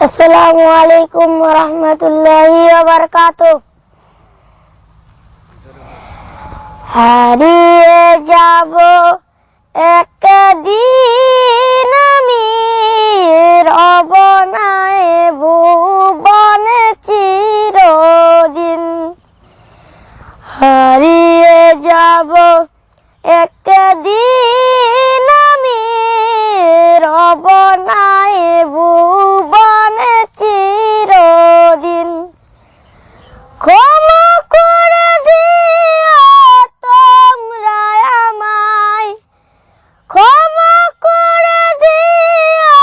আসসালামু আলাইকুম ওয়া রাহমাতুল্লাহি ওয়া বারাকাতুহু। হারিয়ে যাব একদিন আমি, রব নাই ভুবনে চিরদিন। হারিয়ে যাব একদিন আমি, রব নাই ভুবনে চিরদিন। ক্ষমা করে দিও তোমরা আমায়, ক্ষমা করে দিও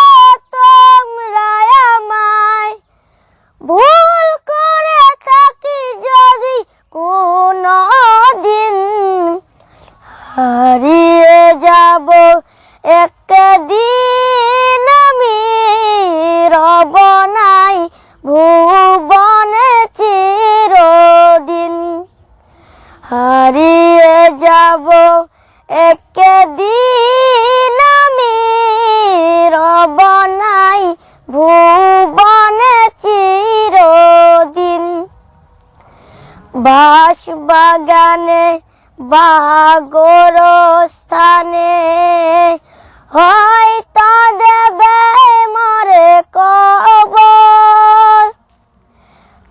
তোমরা আমায়। ভুল করে থাকি যদি কোনো দিন, হারিয়ে যাব একদিন আমি, রব নাই ভুবনে চিরদিন। হারিয়ে যাব একদিন আমি, রব নাই ভুবনে চিরদিন। বাঁশ বাগানে বা গোরস্থানে হয়তো দেবে মরে কবর।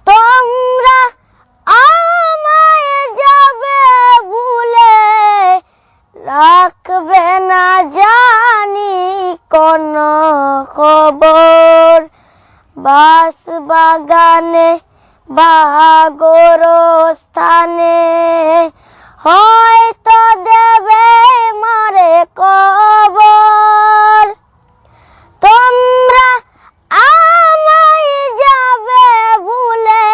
তোমরা আমায় যাবে ভুলে, রাখবে না জানি কোন খবর। বাঁশ বাগানে বা গোরস্থানে হয়তো দেবে মরে কবর। তোমরা আমায় যাবে ভুলে,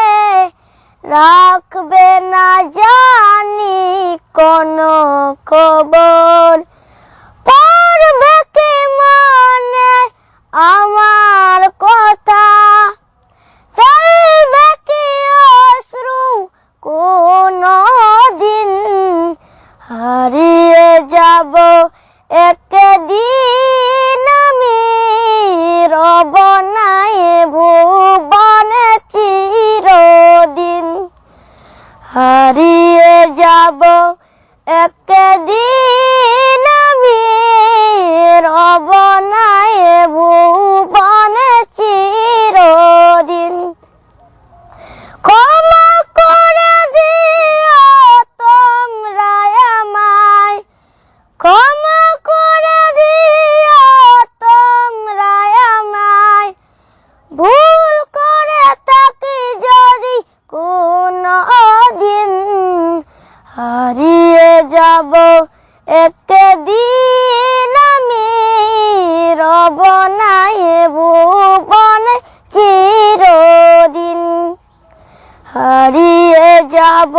রাখবে না জানি কোন খবর। পড়বে কি মনে আমার কথা, ফেলবে কি অশ্রু কোনো দিন। হারিয়ে যাব একদিন আমি, রব নাই ভুবনে চিরদিন। হারিয়ে যাব একদিন আমি, রব নাই ভুবনে চিরদিন। ক্ষমা করে দিও তোমরা আমায়, ক্ষমা করে দিও তোমরা আমায়। ভুল করে থাকি যদি কোনো দিন, হারিয়ে যাব একদিন আমি, রব নাই ভুবনে চিরদিন। হারিয়ে যাব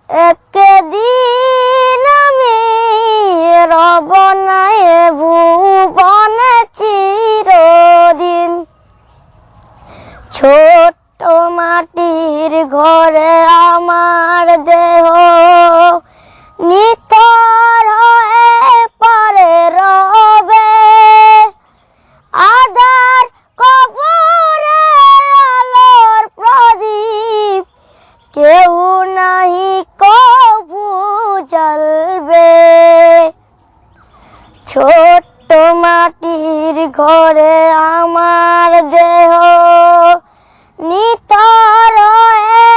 একদিন আমি, রব নাই ভুবনে চিরদিন। ছোট্ট মাটির ঘরে আমার দেহ নিথর হয়ে পড়ে রবে। আধার কবরে আলোর প্রদীপ, কেউ নাহি কভু জ্বলবে। ছোট্ট মাটির ঘরে আমার দেহ নিথর হয়ে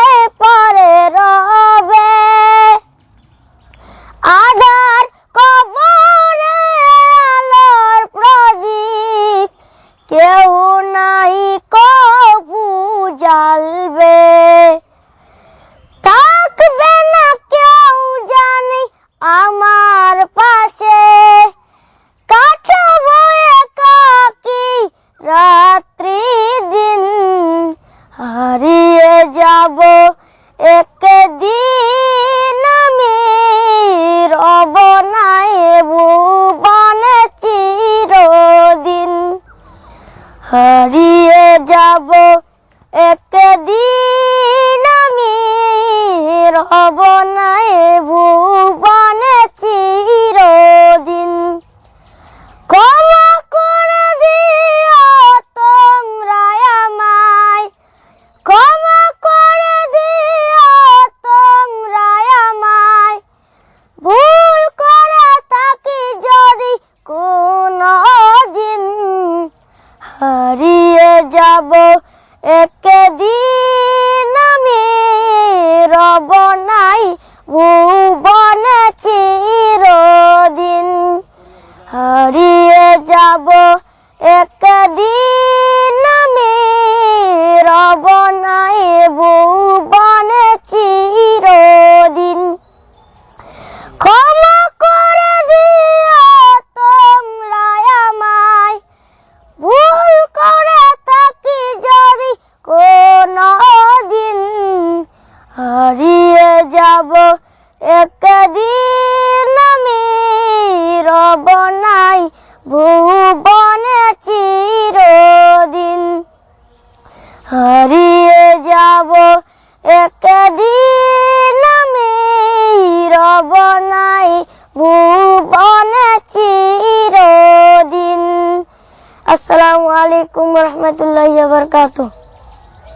পড়ে রবে। আধার কবরে আলোর প্রদীপ, কেউ নাহি কভু জ্বলবে। থাকবে না কেউ জানি আমার পাশে, কাটাবো একাকী রাত্রি দিন। হারিয়ে যাব একদিন আমি, রব নাই ভুবনে চিরদিন। হারিয়ে যাব একদিন আমি, রব নাই ভুবনে চিরদিন। ক্ষমা করে দিও তোমরা হারিয়ে যাব একদিন আমি, রব নাই ভুবনে চিরদিন। হারিয়ে যাব একদিন আমি, রব নাই ভুবনে চিরদিন। ক্ষমা করে দিও তোমরা আমায়, ভুল করে থাকি যদি কোনদিন। হারিয়ে যাব একদিন আমি, রব নাই ভুবনে চিরদিন। হারিয়ে যাব একদিন আমি, রব নাই ভুবনে চিরদিন। আসসালামু আলাইকুম ওয়া রাহমাতুল্লাহি ওয়া বারাকাতুহু।